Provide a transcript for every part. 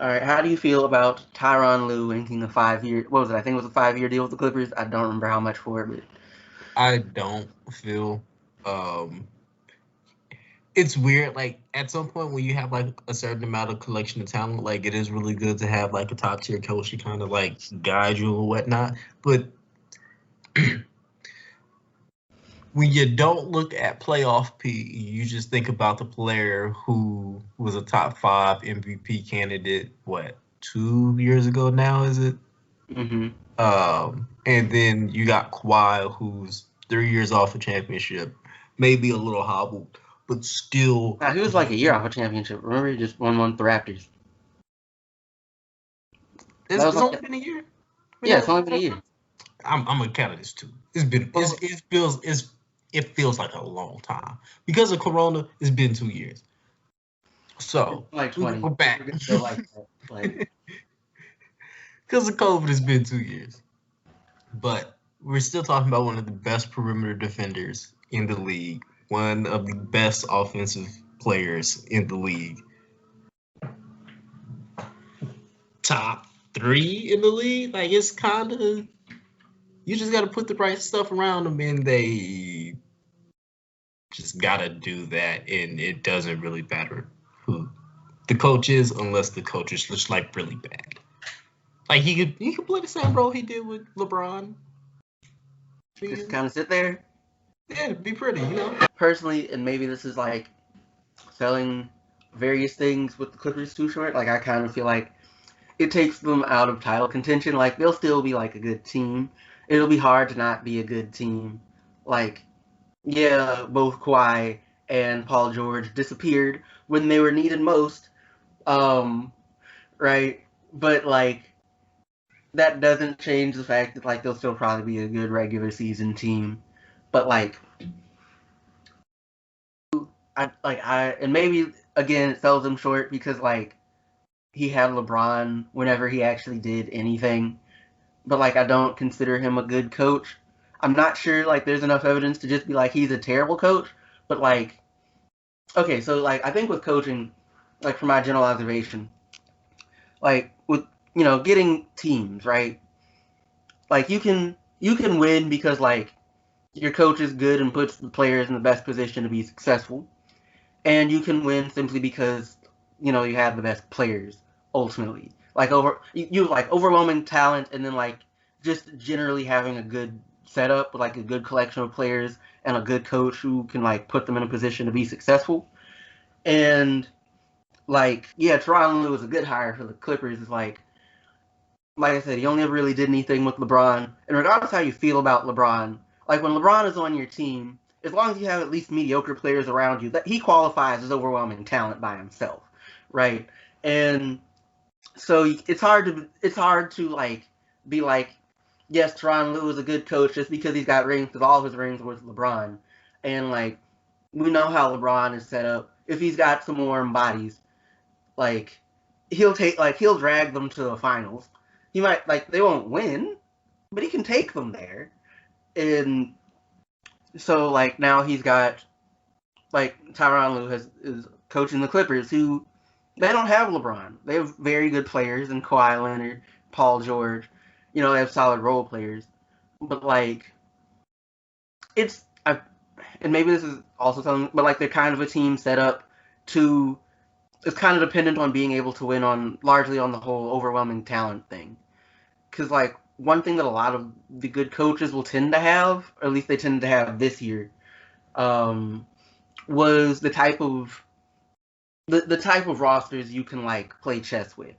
All right, how do you feel about Tyronn Lue inking a 5 year? What was it? I think it was a 5 year deal with the Clippers. I don't remember how much for it, but I don't feel um it's weird. Like at some point when you have like a certain amount of collection of talent, like it is really good to have like a top tier coach to kind of like guide you or whatnot. But when you don't look at playoff P, you just think about the player who was a top five MVP candidate. What 2 years ago now is it? mm-hmm. And then you got Kawhi, who's 3 years off a championship, maybe a little hobbled, but still. Now, he was like a year off a championship. Remember, he just won the Raptors. That was It's only like, been a year. yeah, it's only been a year. I'm gonna count this too. It's been Well, it feels like a long time because of Corona. It's been 2 years, it's so like we go 20. It's back gonna feel like that. Like, because of COVID. It's been 2 years, but we're still talking about one of the best perimeter defenders in the league, one of the best offensive players in the league, top three in the league. Like it's kind of you just got to put the right stuff around them, and they just got to do that, and it doesn't really matter who the coach is, unless the coach is just like really bad. Like he could play the same role he did with LeBron. just Yeah, kind of sit there. it'd be pretty, you know. Personally, and maybe this is like selling various things with the Clippers too short. Like, I kind of feel like it takes them out of title contention. Like, they'll still be like a good team. It'll be hard to not be a good team. Like, yeah, both Kawhi and Paul George disappeared when they were needed most. Um, right? But like that doesn't change the fact that like they'll still probably be a good regular season team. But like I and maybe again it sells him short because like he had LeBron whenever he actually did anything. But like I don't consider him a good coach. I'm not sure like there's enough evidence to just be like he's a terrible coach. But like okay, so like I think with coaching, like from my general observation, like with getting teams right, like you can win because like your coach is good and puts the players in the best position to be successful, and you can win simply because you have the best players ultimately. Like you like overwhelming talent, and then like just generally having a good setup with like a good collection of players and a good coach who can like put them in a position to be successful. And like yeah, Tyronn Lue was a good hire for the Clippers. Is like I said, he only ever really did anything with LeBron. And regardless how you feel about LeBron, like when LeBron is on your team, as long as you have at least mediocre players around you, that he qualifies as overwhelming talent by himself, right? And so it's hard to like be like, yes, Tyronn Lue is a good coach just because he's got rings, because all of his rings were with LeBron, and like we know how LeBron is set up. If he's got some warm bodies, like he'll drag them to the finals. He might like they won't win, but he can take them there. And so like now he's got like Tyronn Lue is coaching the Clippers, who they don't have LeBron. They have very good players in Kawhi Leonard, Paul George. They have solid role players, but like it's I, and maybe this is also something, but like they're kind of a team set up to. It's kind of dependent on being able to win on largely on the whole overwhelming talent thing. Because like one thing that a lot of the good coaches will tend to have, or at least they tend to have this year, um, was the type of rosters you can like play chess with.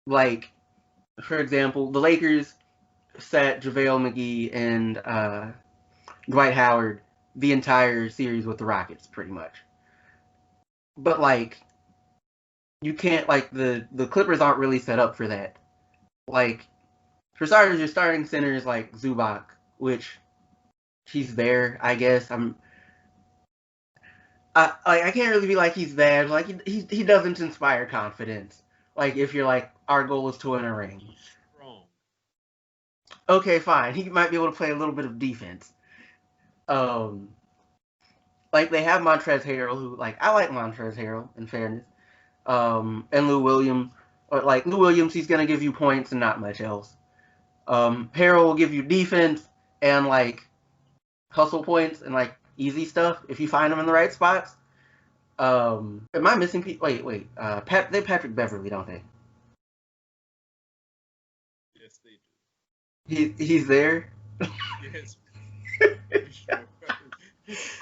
Like for example, the Lakers sat JaVale McGee and Dwight Howard the entire series with the Rockets, pretty much. But like you can't like the Clippers aren't really set up for that. Like for starters, your starting center is like Zubac, which he's there, I guess. I can't really be like he's bad. Like he doesn't inspire confidence. Like if you're like our goal is to win a ring. Strong. Okay, fine. He might be able to play a little bit of defense. Um, like they have Montrezl Harrell, who like I like Montrezl Harrell in fairness. And Lou Williams, Or like Lou Williams, he's gonna give you points and not much else. Harrell will give you defense and like hustle points and like easy stuff if you find them in the right spots. Am I missing people? Wait. They Patrick Beverly, don't they? Yes, they do. He's there. Yes.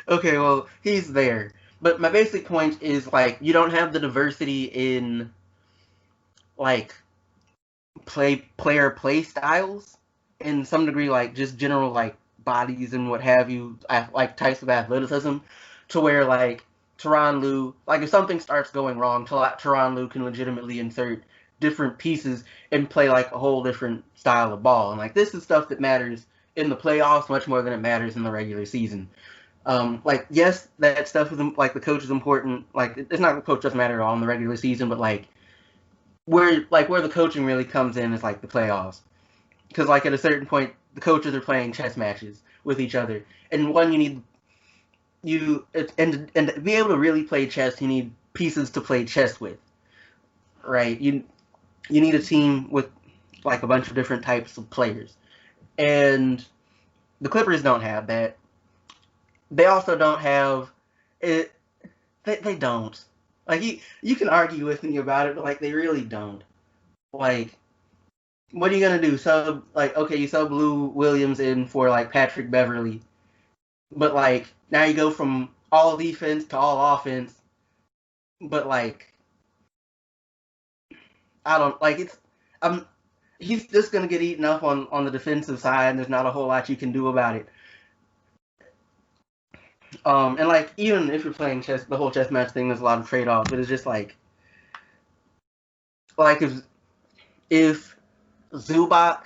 Okay, well he's there. But my basic point is like you don't have the diversity in like player play styles in some degree, like just general like bodies and what have you, like types of athleticism, to where like Tyronn Lue, like if something starts going wrong, Tyronn Lue can legitimately insert different pieces and play like a whole different style of ball. And like this is stuff that matters in the playoffs much more than it matters in the regular season. Like yes, that stuff is like the coach is important. Like it's not the coach doesn't matter at all in the regular season, but like where the coaching really comes in is like the playoffs, because like at a certain point the coaches are playing chess matches with each other, and one you need and to be able to really play chess you need pieces to play chess with, right? You need a team with like a bunch of different types of players, and the Clippers don't have that. They also don't have it. They don't. Like you can argue with me about it, but like they really don't. Like, what are you gonna do? You sub Lou Williams in for like Patrick Beverly, but like now you go from all defense to all offense. But like I don't like it's. I'm. He's just gonna get eaten up on the defensive side, and there's not a whole lot you can do about it. And like even if you're playing chess, the whole chess match thing, there's a lot of trade offs. But it's just like if Zubac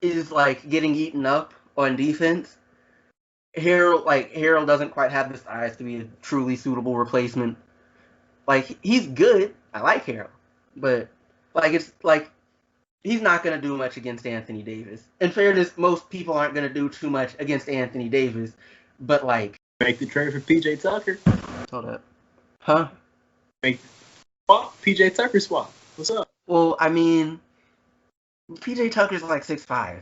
is like getting eaten up on defense, Harold doesn't quite have the size to be a truly suitable replacement. Like he's good, I like Harold, but like it's like he's not gonna do much against Anthony Davis. In fairness, most people aren't gonna do too much against Anthony Davis, but like make the trade for PJ Tucker. Hold up, huh? Make swap PJ Tucker swap. What's up? Well, I mean, PJ Tucker's like 6'5".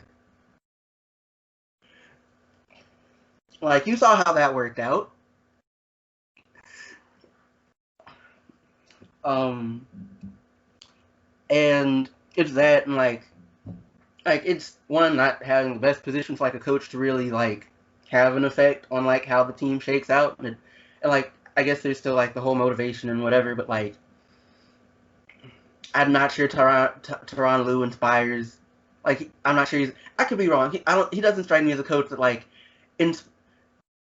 Like you saw how that worked out. And it's that, and like it's one not having the best positions like a coach to really like have an effect on like how the team shakes out, and like I guess there's still like the whole motivation and whatever, but like I'm not sure Tyronn Lue inspires. Like I'm not sure I could be wrong. He doesn't strike me as a coach that like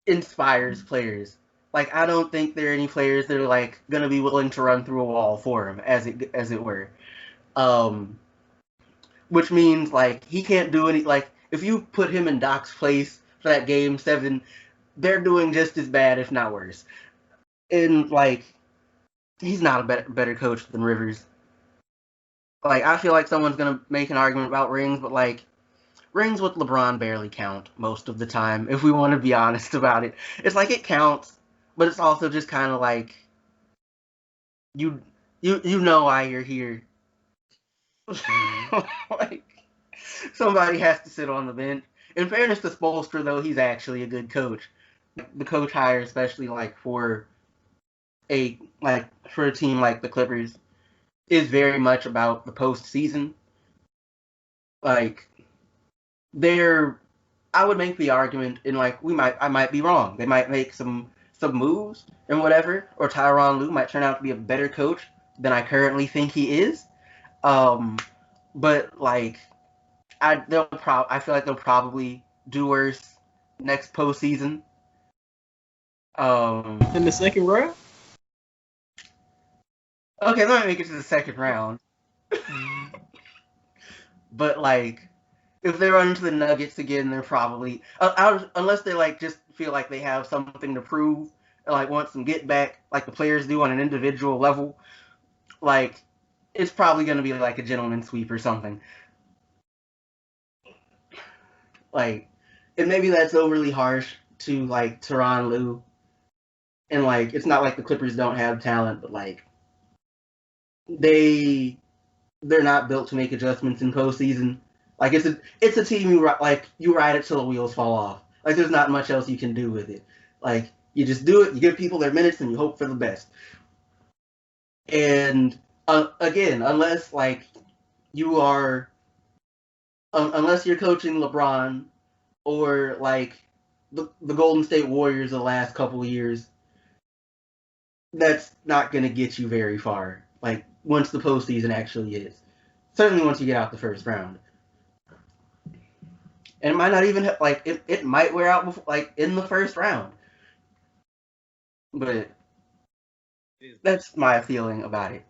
inspires players. Like I don't think there are any players that are like gonna be willing to run through a wall for him, as it were. Which means like he can't do any. Like if you put him in Doc's place for that game 7, they're doing just as bad, if not worse. And like he's not a better coach than Rivers. Like I feel like someone's gonna make an argument about rings, but like rings with LeBron barely count most of the time. If we want to be honest about it, it's like it counts, but it's also just kind of like you know why you're here. Like somebody has to sit on the bench. In fairness to Spoelstra, though, he's actually a good coach. The coach hire, especially like for a team like the Clippers, is very much about the postseason. Like I would make the argument, and like I might be wrong. They might make some moves and whatever, or Tyronn Lue might turn out to be a better coach than I currently think he is. But like I feel like they'll probably do worse next postseason. In the second round? Okay, they might make it to the second round. But like if they run into the Nuggets again, they're probably unless they like just feel like they have something to prove and like want some get back like the players do on an individual level. Like it's probably going to be like a gentleman's sweep or something. Like, and maybe that's overly harsh to like Tyronn Lue, and like it's not like the Clippers don't have talent, but like they they're not built to make adjustments in postseason. Like it's a team you ride it till the wheels fall off. Like there's not much else you can do with it. Like you just do it, you give people their minutes, and you hope for the best. And again, unless like you are, unless you're coaching LeBron or like the Golden State Warriors the last couple of years, that's not going to get you very far. Like once the postseason actually is, certainly once you get out the first round, and it might not even like it might wear out before, like in the first round. But that's my feeling about it.